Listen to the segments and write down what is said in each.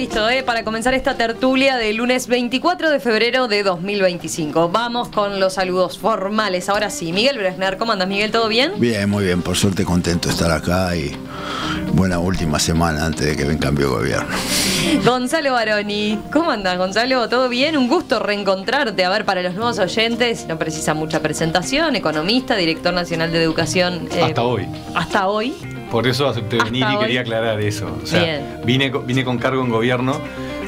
listo, para comenzar esta tertulia del lunes 24 de febrero de 2025. Vamos con los saludos formales. Ahora sí, Miguel Bresner, ¿cómo andas, Miguel? ¿Todo bien? Bien, muy bien, por suerte contento de estar acá y buena última semana antes de que venga cambio de gobierno. Gonzalo Baroni, ¿cómo andas, Gonzalo? ¿Todo bien? Un gusto reencontrarte. A ver, para los nuevos oyentes, no precisa mucha presentación, economista, director nacional de educación. Hasta hoy. Hasta hoy. Por eso acepté venir y quería aclarar eso. O sea, vine con cargo en gobierno,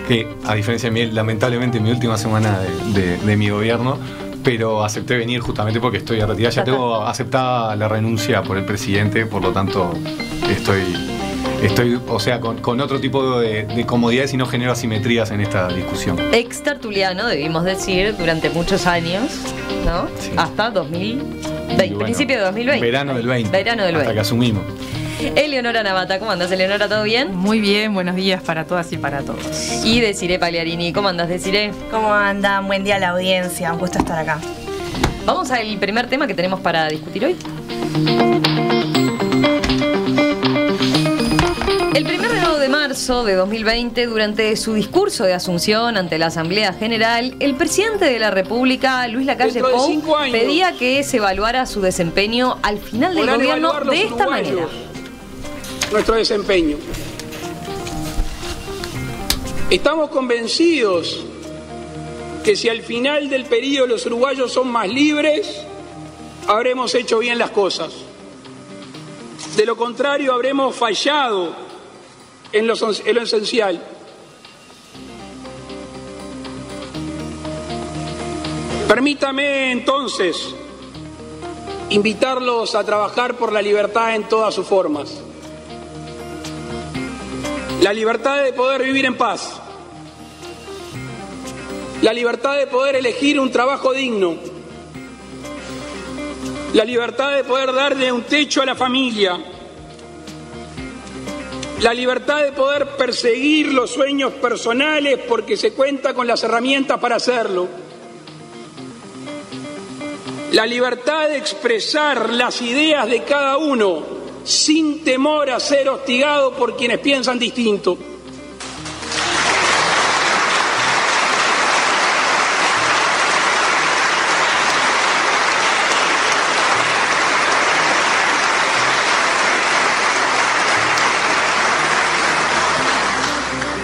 que a diferencia de mí, lamentablemente mi última semana de mi gobierno, pero acepté venir justamente porque estoy retirado. Ya tengo aceptada la renuncia por el presidente, por lo tanto estoy o sea, con otro tipo de comodidades y no genero asimetrías en esta discusión. Ex tertuliano, debimos decir, durante muchos años, ¿no? Sí. Hasta 2020, bueno, principio de 2020. Verano del 20. Verano del 20. Hasta que asumimos. Eleonora Navata, ¿cómo andas, Eleonora? ¿Todo bien? Muy bien, buenos días para todas y para todos. Y Desiree Pagliarini, ¿cómo andas, Desiree? ¿Cómo andan? Buen día a la audiencia, un gusto estar acá. Vamos al primer tema que tenemos para discutir hoy. El 1 de marzo de 2020, durante su discurso de asunción ante la Asamblea General, el presidente de la República, Luis Lacalle Pou, pedía que se evaluara su desempeño al final del gobierno de esta manera. Nuestro desempeño. Estamos convencidos que si al final del periodo los uruguayos son más libres, habremos hecho bien las cosas. De lo contrario, habremos fallado en lo esencial. Permítame entonces invitarlos a trabajar por la libertad en todas sus formas. La libertad de poder vivir en paz. La libertad de poder elegir un trabajo digno. La libertad de poder darle un techo a la familia. La libertad de poder perseguir los sueños personales porque se cuenta con las herramientas para hacerlo. La libertad de expresar las ideas de cada uno sin temor a ser hostigado por quienes piensan distinto.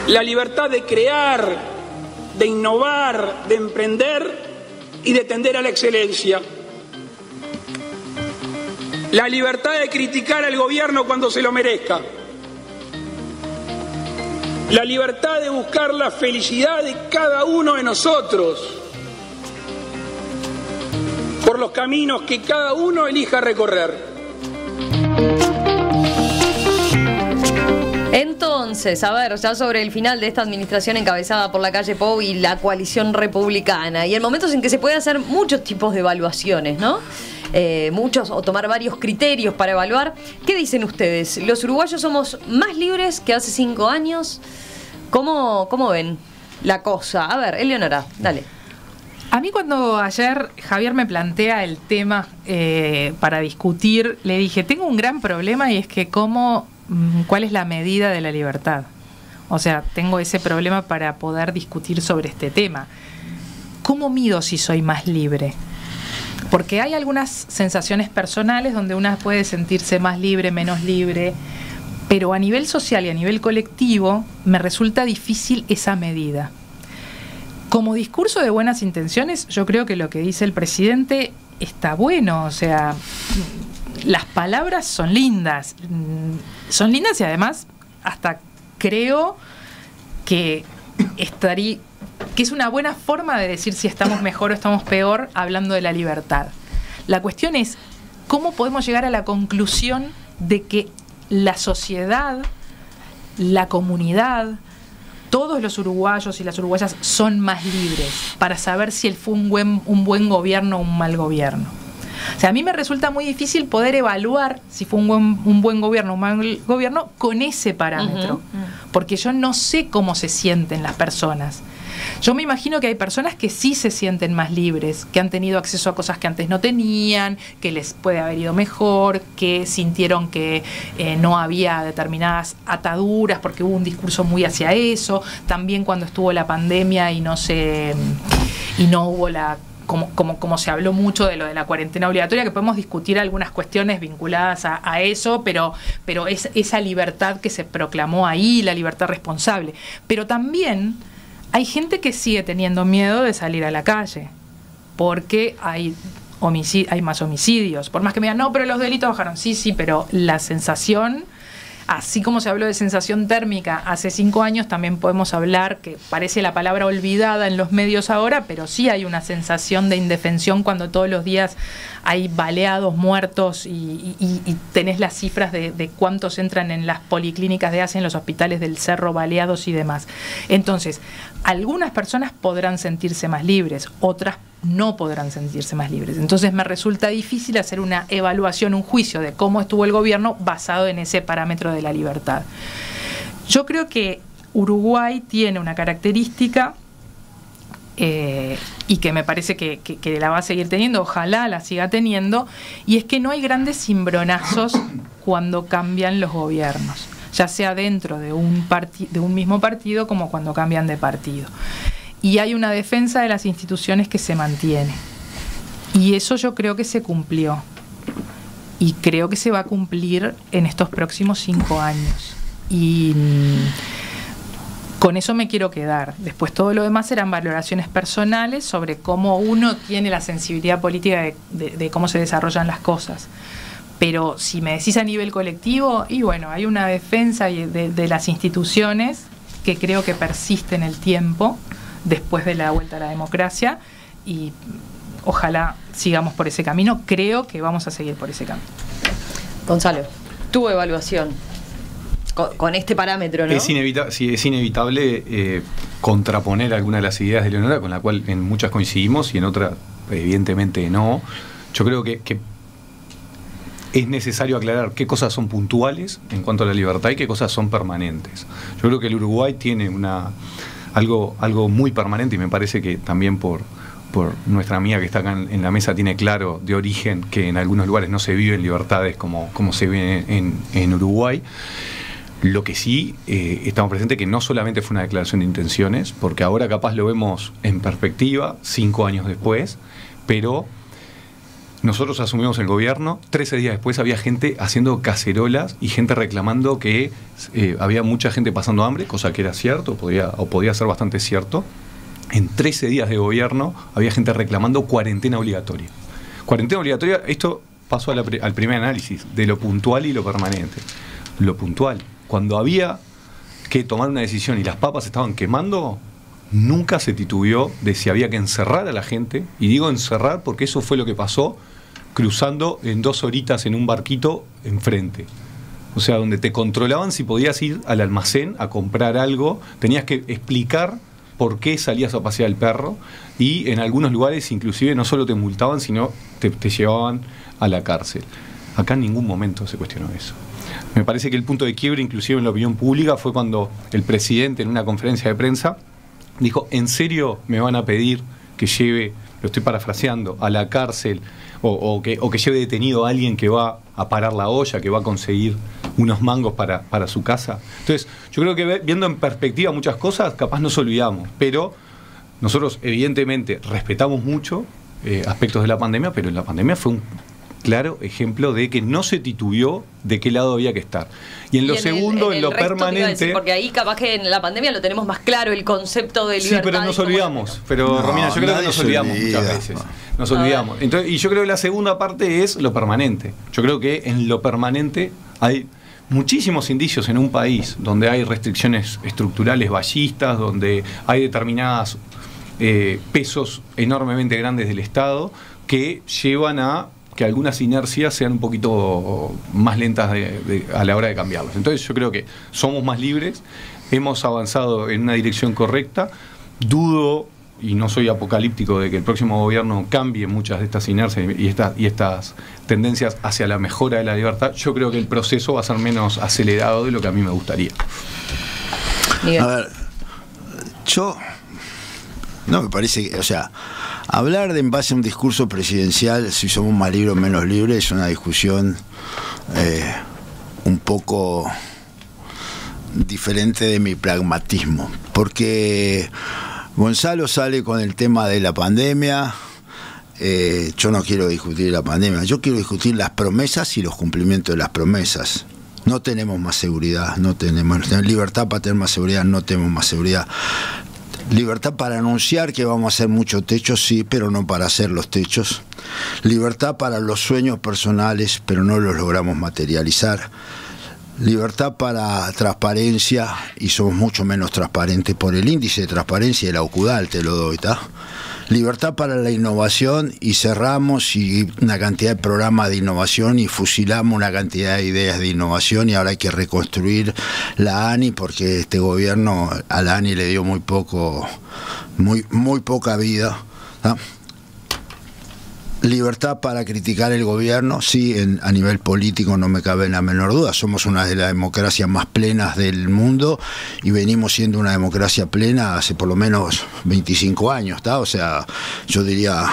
La libertad de crear, de innovar, de emprender y de tender a la excelencia. La libertad de criticar al gobierno cuando se lo merezca. La libertad de buscar la felicidad de cada uno de nosotros por los caminos que cada uno elija recorrer. Entonces, a ver, ya sobre el final de esta administración encabezada por Lacalle Pou y la coalición republicana, y en momentos en que se puede hacer muchos tipos de evaluaciones, ¿no? Muchos, o tomar varios criterios para evaluar. ¿Qué dicen ustedes? ¿Los uruguayos somos más libres que hace 5 años? ¿Cómo ven la cosa? A ver, Eleonora, dale. A mí cuando ayer Javier me plantea el tema para discutir, le dije, tengo un gran problema y es que ¿cuál es la medida de la libertad? O sea, tengo ese problema para poder discutir sobre este tema. ¿Cómo mido si soy más libre? Porque hay algunas sensaciones personales donde una puede sentirse más libre, menos libre, pero a nivel social y a nivel colectivo me resulta difícil esa medida. Como discurso de buenas intenciones, yo creo que lo que dice el presidente está bueno, o sea, las palabras son lindas y además hasta creo que es una buena forma de decir si estamos mejor o estamos peor hablando de la libertad. La cuestión es cómo podemos llegar a la conclusión de que la sociedad, la comunidad, todos los uruguayos y las uruguayas son más libres para saber si fue un buen gobierno o un mal gobierno. O sea, a mí me resulta muy difícil poder evaluar si fue un buen gobierno o un mal gobierno con ese parámetro, porque yo no sé cómo se sienten las personas. Yo me imagino que hay personas que sí se sienten más libres, que han tenido acceso a cosas que antes no tenían, que les puede haber ido mejor, que sintieron que no había determinadas ataduras porque hubo un discurso muy hacia eso. También cuando estuvo la pandemia y no hubo la... Como se habló mucho de lo de la cuarentena obligatoria, que podemos discutir algunas cuestiones vinculadas a eso, pero es esa libertad que se proclamó ahí, la libertad responsable. Pero también hay gente que sigue teniendo miedo de salir a la calle, porque hay más homicidios. Por más que me digan, no, pero los delitos bajaron. Sí, pero la sensación... Así como se habló de sensación térmica hace 5 años, también podemos hablar, que parece la palabra olvidada en los medios ahora, pero sí hay una sensación de indefensión cuando todos los días hay baleados, muertos y tenés las cifras de cuántos entran en las policlínicas de ACE, en los hospitales del Cerro, baleados y demás. Entonces, algunas personas podrán sentirse más libres, otras no podrán sentirse más libres. Entonces me resulta difícil hacer una evaluación, un juicio de cómo estuvo el gobierno basado en ese parámetro de la libertad. Yo creo que Uruguay tiene una característica y que me parece que la va a seguir teniendo, ojalá la siga teniendo, y es que no hay grandes cimbronazos cuando cambian los gobiernos, ya sea dentro de un mismo partido como cuando cambian de partido. Y hay una defensa de las instituciones que se mantiene. Y eso yo creo que se cumplió. Y creo que se va a cumplir en estos próximos 5 años. Y con eso me quiero quedar. Después todo lo demás serán valoraciones personales sobre cómo uno tiene la sensibilidad política de cómo se desarrollan las cosas. Pero si me decís a nivel colectivo, y bueno, hay una defensa de las instituciones que creo que persiste en el tiempo, después de la vuelta a la democracia, y ojalá sigamos por ese camino. Creo que vamos a seguir por ese camino. Gonzalo, tu evaluación con este parámetro, ¿no? Es inevitable contraponer algunas de las ideas de Leonora, con la cual en muchas coincidimos y en otras evidentemente no. Yo creo que es necesario aclarar qué cosas son puntuales en cuanto a la libertad y qué cosas son permanentes. Yo creo que el Uruguay tiene algo muy permanente, y me parece que también por nuestra amiga que está acá en la mesa tiene claro de origen que en algunos lugares no se viven libertades como se vive en Uruguay. Lo que sí estamos presentes que no solamente fue una declaración de intenciones, porque ahora capaz lo vemos en perspectiva 5 años después, pero nosotros asumimos el gobierno, 13 días después había gente haciendo cacerolas y gente reclamando que había mucha gente pasando hambre, cosa que era cierto, podía ser bastante cierto. En 13 días de gobierno había gente reclamando cuarentena obligatoria. Cuarentena obligatoria, esto pasó al primer análisis, de lo puntual y lo permanente. Lo puntual, cuando había que tomar una decisión y las papas estaban quemando, nunca se titubeó de si había que encerrar a la gente, y digo encerrar porque eso fue lo que pasó, cruzando en 2 horitas en un barquito enfrente. O sea, donde te controlaban si podías ir al almacén a comprar algo, tenías que explicar por qué salías a pasear al perro, y en algunos lugares inclusive no solo te multaban, sino te llevaban a la cárcel. Acá en ningún momento se cuestionó eso. Me parece que el punto de quiebre, inclusive en la opinión pública, fue cuando el presidente en una conferencia de prensa dijo: ¿en serio me van a pedir que lleve, lo estoy parafraseando, a la cárcel o que lleve detenido a alguien que va a parar la olla, que va a conseguir unos mangos para su casa? Entonces, yo creo que viendo en perspectiva muchas cosas, capaz nos olvidamos, pero nosotros evidentemente respetamos mucho aspectos de la pandemia, pero en la pandemia fue un claro ejemplo de que no se titubeó de qué lado había que estar. Y en lo segundo, en lo permanente... porque ahí capaz que en la pandemia lo tenemos más claro, el concepto de libertad. Sí, pero nos olvidamos. Pero, Romina, yo creo que nos olvidamos muchas veces. Nos olvidamos. Entonces, y yo creo que la segunda parte es lo permanente. Yo creo que en lo permanente hay muchísimos indicios en un país donde hay restricciones estructurales ballistas, donde hay determinadas pesos enormemente grandes del Estado que llevan a que algunas inercias sean un poquito más lentas a la hora de cambiarlas. Entonces yo creo que somos más libres, hemos avanzado en una dirección correcta. Dudo, y no soy apocalíptico, de que el próximo gobierno cambie muchas de estas inercias y estas tendencias hacia la mejora de la libertad. Yo creo que el proceso va a ser menos acelerado de lo que a mí me gustaría. A ver, yo No, me parece que, o sea, hablar de en base a un discurso presidencial, si somos más libres o menos libres, es una discusión un poco diferente de mi pragmatismo, porque Gonzalo sale con el tema de la pandemia. Yo no quiero discutir la pandemia, yo quiero discutir las promesas y los cumplimientos de las promesas. No tenemos más seguridad, no tenemos libertad para tener más seguridad, no tenemos más seguridad. Libertad para anunciar que vamos a hacer muchos techos, sí, pero no para hacer los techos. Libertad para los sueños personales, pero no los logramos materializar. Libertad para transparencia, y somos mucho menos transparentes por el índice de transparencia de la OCUDAL, te lo doy, ¿está? Libertad para la innovación, y cerramos y una cantidad de programas de innovación y fusilamos una cantidad de ideas de innovación, y ahora hay que reconstruir la ANI porque este gobierno a la ANI le dio muy poca vida, ¿tá? Libertad para criticar el gobierno, sí, a nivel político no me cabe la menor duda. Somos una de las democracias más plenas del mundo y venimos siendo una democracia plena hace por lo menos 25 años, ¿tá? O sea, yo diría,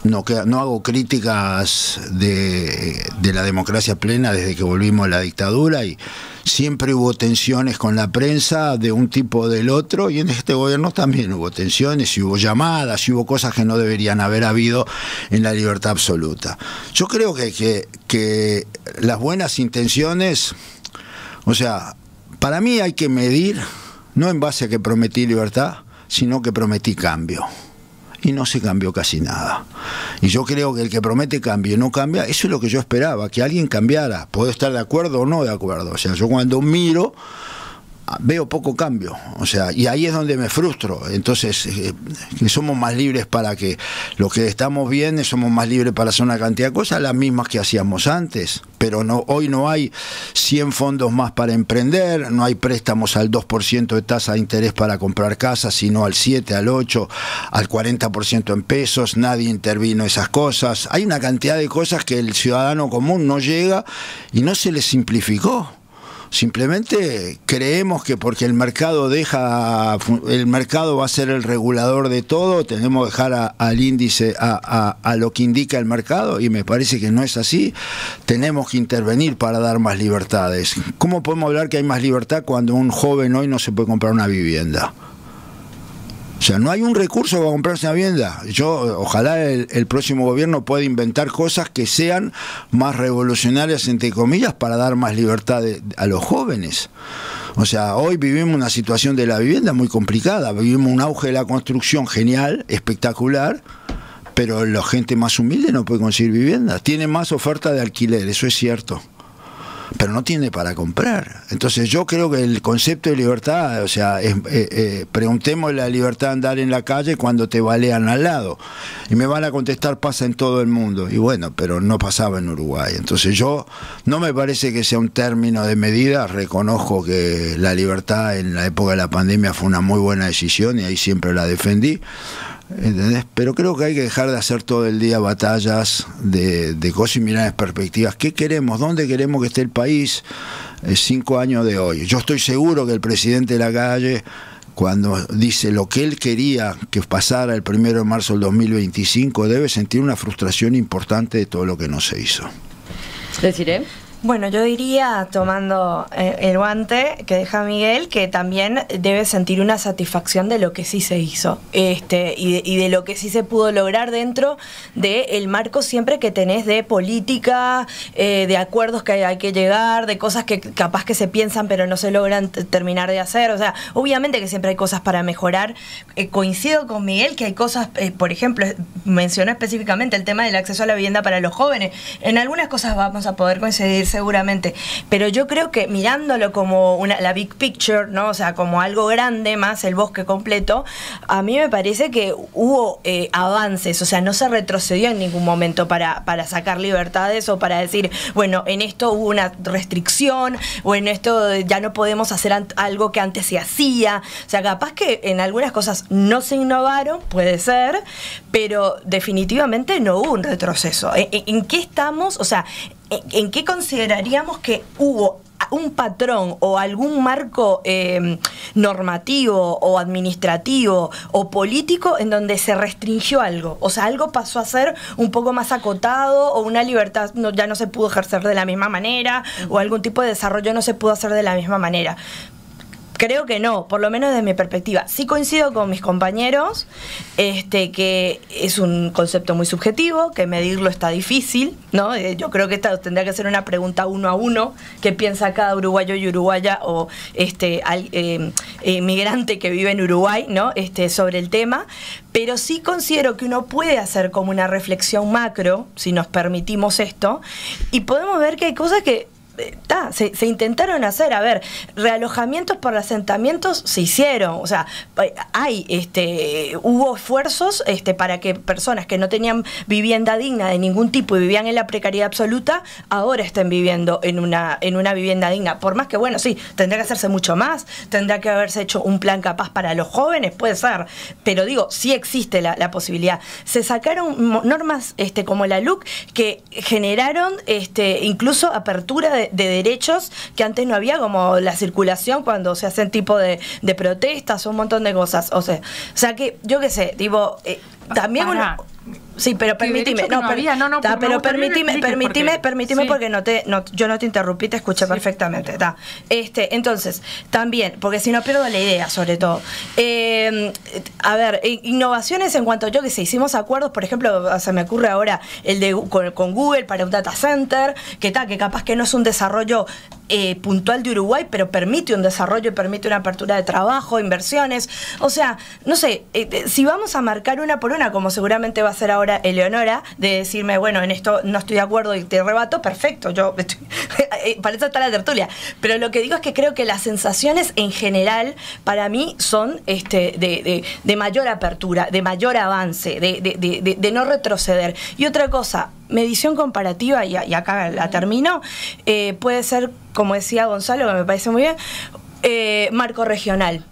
no hago críticas de la democracia plena desde que volvimos a la dictadura, y siempre hubo tensiones con la prensa de un tipo o del otro, y en este gobierno también hubo tensiones, y hubo llamadas, y hubo cosas que no deberían haber habido en la libertad absoluta. Yo creo que las buenas intenciones, o sea, para mí hay que medir, no en base a que prometí libertad, sino que prometí cambio. Y no se cambió casi nada. Y yo creo que el que promete cambio y no cambia, eso es lo que yo esperaba, que alguien cambiara. Puedo estar de acuerdo o no de acuerdo. O sea, yo cuando miro, veo poco cambio. O sea, y ahí es donde me frustro. Entonces, que somos más libres para que lo que estamos bien, somos más libres para hacer una cantidad de cosas, las mismas que hacíamos antes. Pero no, hoy no hay 100 fondos más para emprender, no hay préstamos al 2% de tasa de interés para comprar casas, sino al 7, al 8, al 40% en pesos. Nadie intervino esas cosas. Hay una cantidad de cosas que el ciudadano común no llega y no se le simplificó. Simplemente creemos que porque el mercado va a ser el regulador de todo, tenemos que dejar al índice, a lo que indica el mercado, y me parece que no es así. Tenemos que intervenir para dar más libertades. ¿Cómo podemos hablar que hay más libertad cuando un joven hoy no se puede comprar una vivienda? O sea, no hay un recurso para comprarse una vivienda. Ojalá el próximo gobierno pueda inventar cosas que sean más revolucionarias, entre comillas, para dar más libertad a los jóvenes. O sea, hoy vivimos una situación de la vivienda muy complicada. Vivimos un auge de la construcción genial, espectacular, pero la gente más humilde no puede conseguir vivienda. Tiene más oferta de alquiler, eso es cierto, pero no tiene para comprar. Entonces yo creo que el concepto de libertad, o sea, preguntemos la libertad de andar en la calle cuando te balean al lado, y me van a contestar pasa en todo el mundo, y bueno, pero no pasaba en Uruguay. Entonces yo no me parece que sea un término de medida. Reconozco que la libertad en la época de la pandemia fue una muy buena decisión y ahí siempre la defendí, ¿entendés? Pero creo que hay que dejar de hacer todo el día batallas de cosas y mirar en perspectivas. ¿Qué queremos? ¿Dónde queremos que esté el país 5 años de hoy? Yo estoy seguro que el presidente Lacalle, cuando dice lo que él quería que pasara el 1 de marzo del 2025, debe sentir una frustración importante de todo lo que no se hizo. ¿Deciré? Bueno, yo diría, tomando el guante que deja Miguel, que también debe sentir una satisfacción de lo que sí se hizo, y de lo que sí se pudo lograr dentro del marco siempre que tenés de política, de acuerdos que hay que llegar, de cosas que capaz que se piensan pero no se logran terminar de hacer. O sea, obviamente que siempre hay cosas para mejorar. Coincido con Miguel que hay cosas, por ejemplo, mencionó específicamente el tema del acceso a la vivienda para los jóvenes. En algunas cosas vamos a poder coincidir seguramente, pero yo creo que mirándolo como la big picture, ¿no? O sea, como algo grande más el bosque completo, a mí me parece que hubo avances. O sea, no se retrocedió en ningún momento para sacar libertades o para decir, bueno, en esto hubo una restricción o en esto ya no podemos hacer algo que antes se hacía. O sea, capaz que en algunas cosas no se innovaron, puede ser, pero definitivamente no hubo un retroceso. ¿En qué estamos? O sea, ¿en qué consideraríamos que hubo un patrón o algún marco normativo o administrativo o político en donde se restringió algo. O sea, algo pasó a ser un poco más acotado, o una libertad ya no se pudo ejercer de la misma manera, o algún tipo de desarrollo no se pudo hacer de la misma manera. Creo que no, por lo menos desde mi perspectiva. Sí coincido con mis compañeros que es un concepto muy subjetivo, que medirlo está difícil, ¿no? Yo creo que esta tendría que ser una pregunta 1 a 1, que piensa cada uruguayo y uruguaya o migrante que vive en Uruguay, ¿no? Sobre el tema. Pero sí considero que uno puede hacer como una reflexión macro, si nos permitimos esto, y podemos ver que hay cosas que se intentaron hacer. A ver, realojamientos por asentamientos se hicieron, o sea, hubo esfuerzos para que personas que no tenían vivienda digna de ningún tipo y vivían en la precariedad absoluta, ahora estén viviendo en una vivienda digna. Por más que, bueno, sí, tendrá que hacerse mucho más, tendrá que haberse hecho un plan capaz para los jóvenes, puede ser, pero digo, sí existe la posibilidad. Se sacaron normas como la LUC que generaron incluso apertura de derechos que antes no había, como la circulación cuando se hacen tipo de protestas, un montón de cosas. O sea que yo qué sé, digo, también uno... Sí, pero permíteme, pero permíteme porque yo no te interrumpí, te escuché perfectamente. Entonces, también, porque si no pierdo la idea, sobre todo. A ver, innovaciones en cuanto, yo que sé, hicimos acuerdos, por ejemplo, se me ocurre ahora el de con Google para un data center, que capaz que no es un desarrollo puntual de Uruguay, pero permite un desarrollo y permite una apertura de trabajo, inversiones. O sea, no sé, si vamos a marcar una por una, como seguramente va a ser ahora Eleonora, de decirme, bueno, en esto no estoy de acuerdo y te rebato, perfecto, yo para eso está la tertulia. Pero lo que digo es que creo que las sensaciones en general para mí son de mayor apertura, de mayor avance, de no retroceder. Y otra cosa, medición comparativa, y acá la termino, puede ser, como decía Gonzalo, que me parece muy bien, marco regional.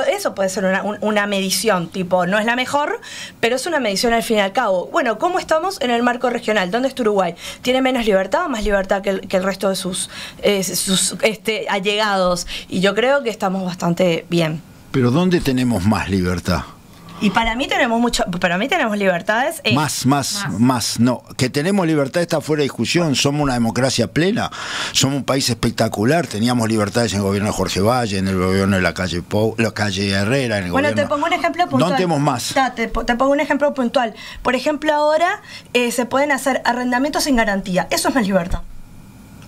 Eso puede ser una medición, tipo, no es la mejor, pero es una medición al fin y al cabo. Bueno, ¿cómo estamos en el marco regional? ¿Dónde está Uruguay? ¿Tiene menos libertad o más libertad que el resto de sus allegados? Y yo creo que estamos bastante bien. ¿Pero dónde tenemos más libertad? Y para mí tenemos libertades. Más. No, que tenemos libertad está fuera de discusión. Somos una democracia plena. Somos un país espectacular. Teníamos libertades en el gobierno de Jorge Valle, en el gobierno de la calle Herrera, en el gobierno. Te pongo un ejemplo puntual. No tenemos más. Te pongo un ejemplo puntual. Por ejemplo, ahora se pueden hacer arrendamientos sin garantía. Eso es más libertad.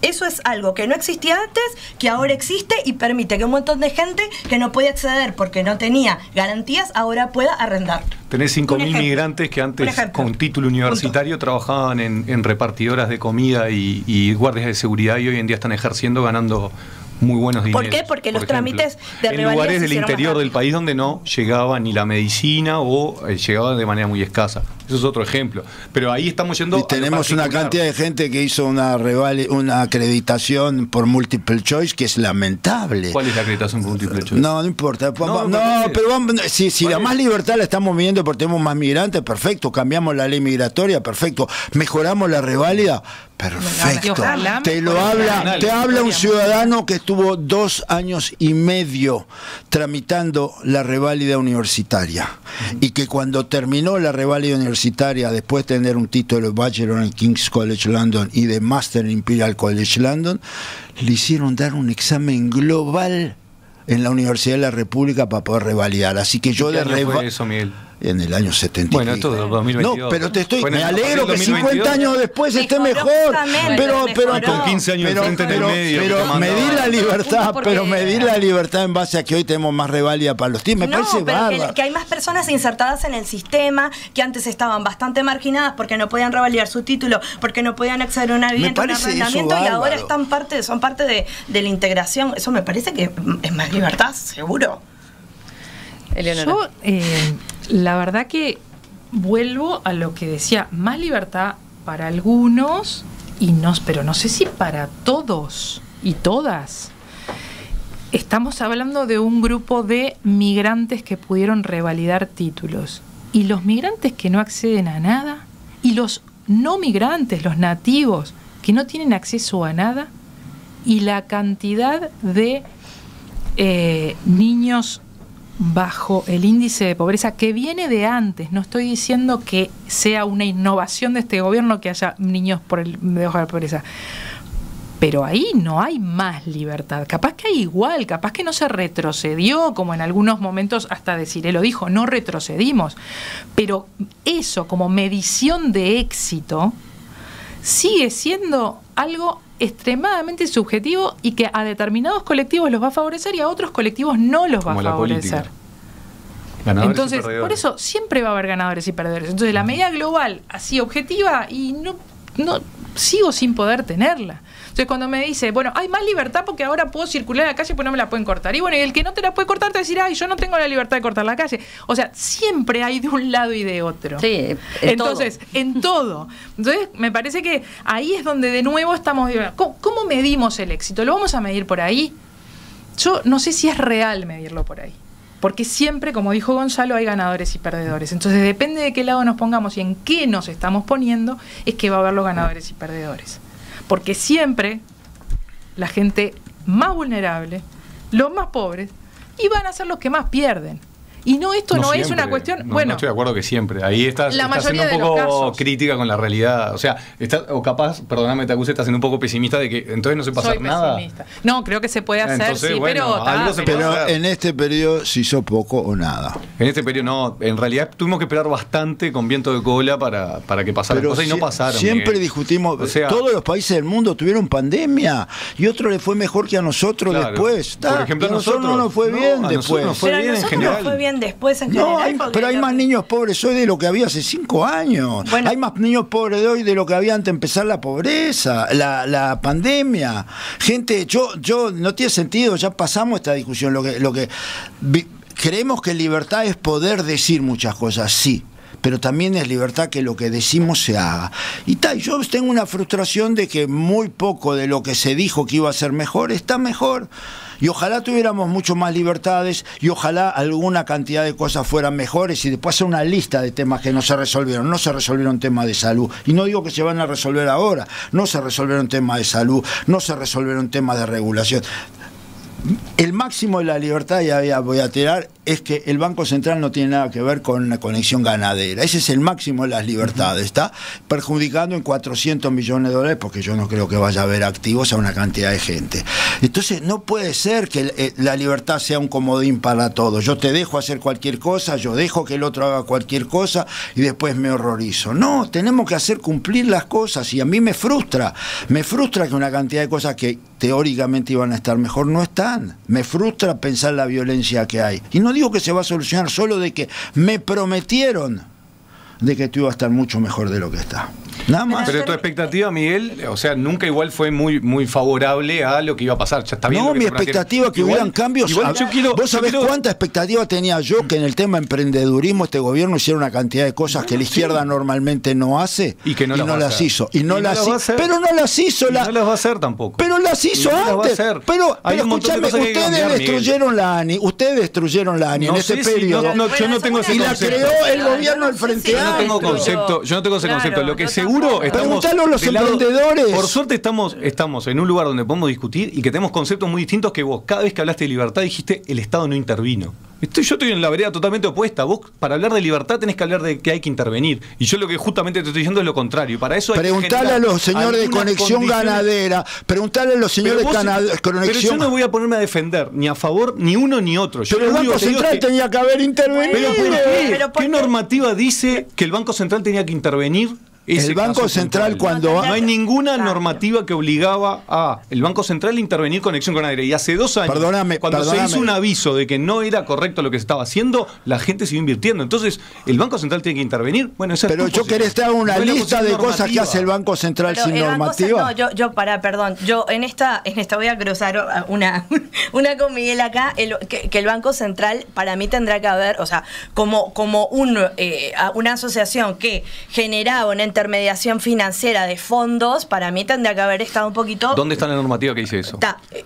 Eso es algo que no existía antes, que ahora existe y permite que un montón de gente que no podía acceder porque no tenía garantías, ahora pueda arrendar. Tenés 5.000 migrantes que antes con título universitario trabajaban en repartidoras de comida y guardias de seguridad, y hoy en día están ejerciendo, ganando muy buenos dineros. ¿Por qué? Porque los trámites de en lugares del interior del país donde no llegaba ni la medicina o llegaba de manera muy escasa. Eso es otro ejemplo. Pero ahí estamos yendo. Y tenemos una cantidad de gente que hizo una acreditación por multiple choice que es lamentable. ¿Cuál es la acreditación por multiple choice? No importa. Pero vamos, si la más libertad la estamos viviendo porque tenemos más migrantes, perfecto. Cambiamos la ley migratoria, perfecto. Mejoramos la reválida, perfecto. Te habla un ciudadano que estuvo 2 años y medio tramitando la reválida universitaria y que cuando terminó la reválida universitaria, después de tener un título de Bachelor en King's College London y de Master en Imperial College London, le hicieron dar un examen global en la Universidad de la República para poder revalidar. Así que yo ¿Qué año fue eso, Miguel? En el año 70. Bueno, esto es 2022. No, pero me alegro que 50 años después esté mejor. Pero con 15 años de frente en el medio. Pero medir la libertad en base a que hoy tenemos más reválida para los tíos, me parece bárbaro. Que hay más personas insertadas en el sistema que antes estaban bastante marginadas porque no podían revalidar su título, porque no podían acceder a una vivienda, un arrendamiento, y ahora son parte de la integración. Eso me parece que es más libertad, seguro. Eleonora. La verdad que vuelvo a lo que decía, más libertad para algunos, pero no sé si para todos y todas. Estamos hablando de un grupo de migrantes que pudieron revalidar títulos. Y los migrantes que no acceden a nada, y los no migrantes, los nativos, que no tienen acceso a nada, y la cantidad de niños bajo el índice de pobreza que viene de antes. No estoy diciendo que sea una innovación de este gobierno que haya niños debajo de la pobreza, pero ahí no hay más libertad. Capaz que hay igual, capaz que no se retrocedió, como en algunos momentos hasta Desiree lo dijo, no retrocedimos, pero eso como medición de éxito sigue siendo algo extremadamente subjetivo y que a determinados colectivos los va a favorecer y a otros colectivos no los va a favorecer. Entonces, por eso siempre va a haber ganadores y perdedores. Entonces, la medida global, así objetiva, y no sigo sin poder tenerla. Entonces, cuando me dice, bueno, hay más libertad porque ahora puedo circular en la calle pues no me la pueden cortar. Y bueno, y el que no te la puede cortar te va a decir, ay, yo no tengo la libertad de cortar la calle. O sea, siempre hay de un lado y de otro. Sí, entonces, en todo. Entonces, me parece que ahí es donde de nuevo estamos. ¿Cómo medimos el éxito? ¿Lo vamos a medir por ahí? Yo no sé si es real medirlo por ahí. Porque siempre, como dijo Gonzalo, hay ganadores y perdedores. Entonces, depende de qué lado nos pongamos y en qué nos estamos poniendo, es que va a haber los ganadores y perdedores. Porque siempre la gente más vulnerable, los más pobres, y van a ser los que más pierden. Y esto no es una cuestión... No estoy de acuerdo que siempre. Ahí estás siendo un poco crítica con la realidad. O sea, o capaz, perdóname, te acuse, estás siendo un poco pesimista de que entonces no se puede hacer nada. No, creo que se puede hacer, entonces, sí, bueno, pero en este periodo se hizo poco o nada. En este periodo no. En realidad tuvimos que esperar bastante con viento de cola para que pasaran cosas y no pasaron. Siempre discutimos, o sea, todos los países del mundo tuvieron pandemia y otro le fue mejor que a nosotros después. Por ejemplo, a nosotros no nos fue bien después. Nos fue bien en general. Después en general, pero hay más niños pobres hoy de lo que había hace 5 años. Bueno, hay más niños pobres de hoy de lo que había antes de empezar la pobreza, la pandemia. Gente, yo no tiene sentido, ya pasamos esta discusión. Creemos que libertad es poder decir muchas cosas, sí. Pero también es libertad que lo que decimos se haga. Y yo tengo una frustración de que muy poco de lo que se dijo que iba a ser mejor está mejor. Y ojalá tuviéramos mucho más libertades y ojalá alguna cantidad de cosas fueran mejores y después hacer una lista de temas que no se resolvieron. No se resolvieron temas de salud. Y no digo que se van a resolver ahora. No se resolvieron temas de salud. No se resolvieron temas de regulación. El máximo de la libertad, ya voy a tirar, es que el Banco Central no tiene nada que ver con una conexión ganadera. Ese es el máximo de las libertades. Está perjudicando en 400 millones de dólares, porque yo no creo que vaya a haber activos a una cantidad de gente. Entonces, no puede ser que la libertad sea un comodín para todos. Yo te dejo hacer cualquier cosa, yo dejo que el otro haga cualquier cosa y después me horrorizo. No, tenemos que hacer cumplir las cosas y a mí me frustra que una cantidad de cosas que teóricamente iban a estar mejor no están. Me frustra pensar la violencia que hay. Y no digo que se va a solucionar, solo de que me prometieron de que tú ibas a estar mucho mejor de lo que está. Nada más. Pero tu expectativa, Miguel, o sea, nunca igual fue muy favorable a lo que iba a pasar. Ya está bien. No, mi expectativa es que hubieran cambios. ¿Vos sabés cuánta expectativa tenía yo que en el tema emprendedurismo este gobierno hiciera una cantidad de cosas que la izquierda normalmente no hace y que no las hizo? Pero no las hizo. No las va a hacer tampoco. Pero las hizo antes. Pero escúchame, ustedes destruyeron la ANI en ese periodo. Yo no tengo ese concepto. Y la creó el gobierno del Frente Amplio. Yo no tengo ese concepto. Lo que seguro estamos a los emprendedores. Por suerte estamos en un lugar donde podemos discutir y que tenemos conceptos muy distintos que vos. Cada vez que hablaste de libertad dijiste el Estado no intervino. Yo estoy en la vereda totalmente opuesta. Vos, para hablar de libertad, tenés que hablar de que hay que intervenir. Y yo lo que justamente te estoy diciendo es lo contrario. Para eso hay preguntale a los señores de Conexión Ganadera. Preguntale a los señores de Conexión. Pero yo no voy a ponerme a defender ni a favor ni uno ni otro. Pero el Banco Central tenía que haber intervenido. ¿Pero por qué? ¿Qué normativa dice que el Banco Central tenía que intervenir? El Banco Central cuando... No hay ninguna normativa que obligaba a el Banco Central a intervenir Conexión Ganadera. Y hace 2 años, cuando se hizo un aviso de que no era correcto lo que se estaba haciendo, la gente siguió invirtiendo. Entonces, ¿el Banco Central tiene que intervenir? Bueno, esa pero yo querés te hago una lista de cosas que hace el Banco Central sin normativa. Yo en esta voy a cruzar una con Miguel acá, que el Banco Central para mí tendrá que haber, o sea, como una asociación que generaba una intermediación financiera de fondos, para mí tendría que haber estado un poquito... ¿Dónde está la normativa que dice eso?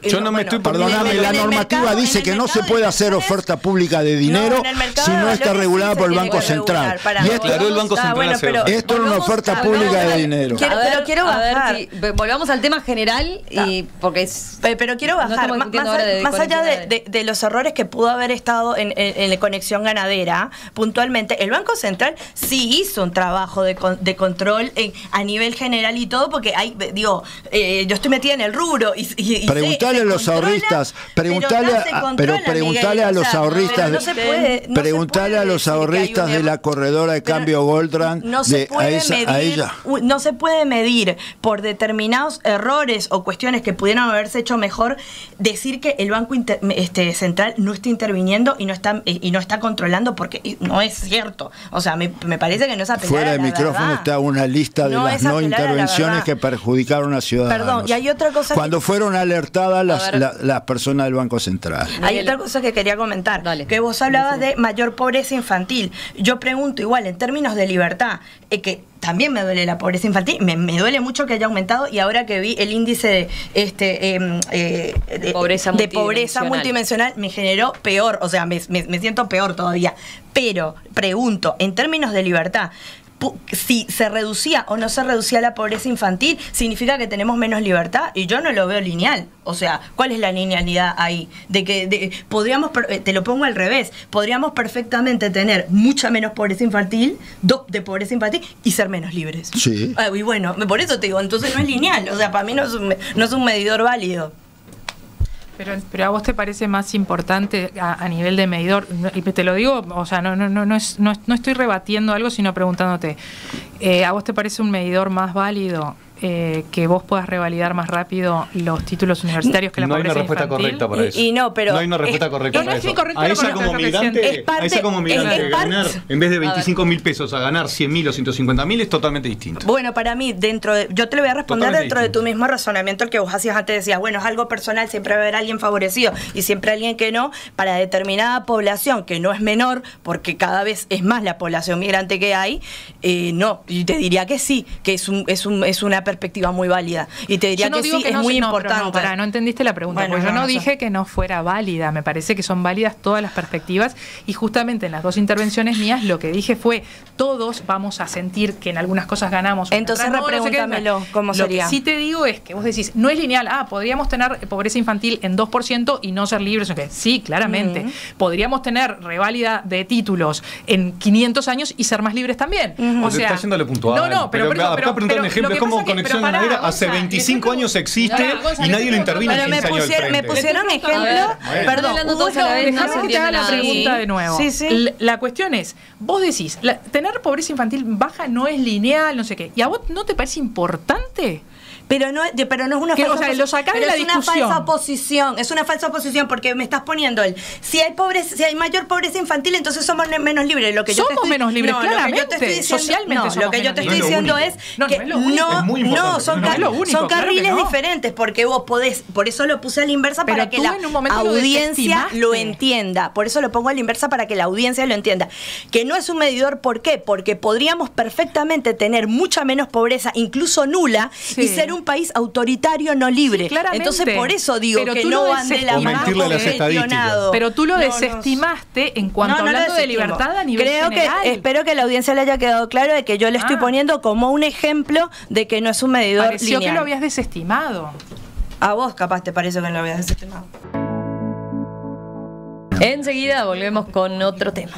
Yo no me estoy... Perdóname, la normativa dice que no se puede hacer oferta pública de dinero si no está regulada por el Banco Central. Y declaró el Banco Central. Esto es una oferta pública de dinero. Pero quiero bajar. Volvamos al tema general, y porque es... Pero quiero bajar, más allá de los errores que pudo haber estado en la conexión ganadera, puntualmente, el Banco Central sí hizo un trabajo de control a nivel general y todo, porque hay, digo, yo estoy metida en el rubro y preguntale a los ahorristas, preguntale a los ahorristas, preguntale a los ahorristas de la corredora de cambio Goldran, no se puede medir por determinados errores o cuestiones que pudieron haberse hecho mejor, decir que el Banco Central no está interviniendo y no está controlando, porque no es cierto. O sea, me parece que no es apelar fuera a la del micrófono verdad. Está una lista de las no intervenciones que perjudicaron a ciudadanos. Perdón, y hay otra cosa cuando fueron alertadas las personas del Banco Central. Hay otra cosa que quería comentar. Dale. Que vos hablabas de mayor pobreza infantil. Yo pregunto igual, en términos de libertad, que también me duele la pobreza infantil, me duele mucho que haya aumentado, y ahora que vi el índice de pobreza multidimensional me generó peor, o sea, me siento peor todavía. Pero pregunto, en términos de libertad, si se reducía o no se reducía la pobreza infantil, ¿significa que tenemos menos libertad? Y yo no lo veo lineal. O sea, ¿cuál es la linealidad ahí? Podríamos, te lo pongo al revés, podríamos perfectamente tener mucha menos pobreza infantil, y ser menos libres. Sí. Y bueno, por eso te digo, entonces no es lineal. O sea, para mí no es un medidor válido. Pero a vos te parece más importante a nivel de medidor, y te lo digo, o sea, no estoy rebatiendo algo, sino preguntándote, ¿a vos te parece un medidor más válido que vos puedas revalidar más rápido los títulos universitarios que la pobreza infantil? No hay una respuesta correcta para eso. No hay una respuesta correcta para eso. A ella como migrante, ganar, en vez de 25.000 pesos, a ganar 100.000 o 150.000 es totalmente distinto. Bueno, para mí, yo te lo voy a responder dentro de tu mismo razonamiento, el que vos hacías antes, decías, bueno, es algo personal, siempre va a haber alguien favorecido y siempre alguien que no. Para determinada población, que no es menor, porque cada vez es más la población migrante que hay, no, y te diría que sí, que es una perspectiva muy válida, y te diría que sí, es muy importante. No entendiste la pregunta, porque yo no dije que no fuera válida, me parece que son válidas todas las perspectivas, y justamente en las dos intervenciones mías lo que dije fue, todos vamos a sentir que en algunas cosas ganamos. Entonces repregúntamelo, ¿cómo sería? Lo que sí te digo es que vos decís, no es lineal, podríamos tener pobreza infantil en 2% y no ser libres, ¿okay? Sí, claramente. Podríamos tener reválida de títulos en 500 años y ser más libres también. O sea, está haciéndole puntual. Pero preguntar un ejemplo, es como Conexión Ganadera hace 25 años existe y nadie lo intervino en 15 años. Me pusieron ejemplo. Perdón, déjame que te haga la pregunta de nuevo. Sí. La cuestión es, vos decís, tener pobreza infantil baja no es lineal, no sé qué. ¿Y a vos no te parece importante? Pero no es una falsa posición. Lo sacás de la discusión. Es una falsa oposición, porque me estás poniendo si hay mayor pobreza infantil, entonces somos menos libres. Somos menos libres, claramente. Socialmente lo que yo te estoy diciendo es que son carriles diferentes, porque vos podés, por eso lo puse a la inversa, para que la audiencia lo entienda. Por eso lo pongo a la inversa, para que la audiencia lo entienda. Que no es un medidor, ¿por qué? Porque podríamos perfectamente tener mucha menos pobreza, incluso nula, y ser un país autoritario no libre. Entonces por eso digo que no van de la mano con el gestionado. Pero tú lo desestimaste en cuanto hablando de libertad a nivel general. Espero que a la audiencia le haya quedado claro de que yo le estoy poniendo como un ejemplo de que no es un medidor Pareció lineal. Que lo habías desestimado. A vos capaz te parece que lo habías desestimado. Enseguida volvemos con otro tema.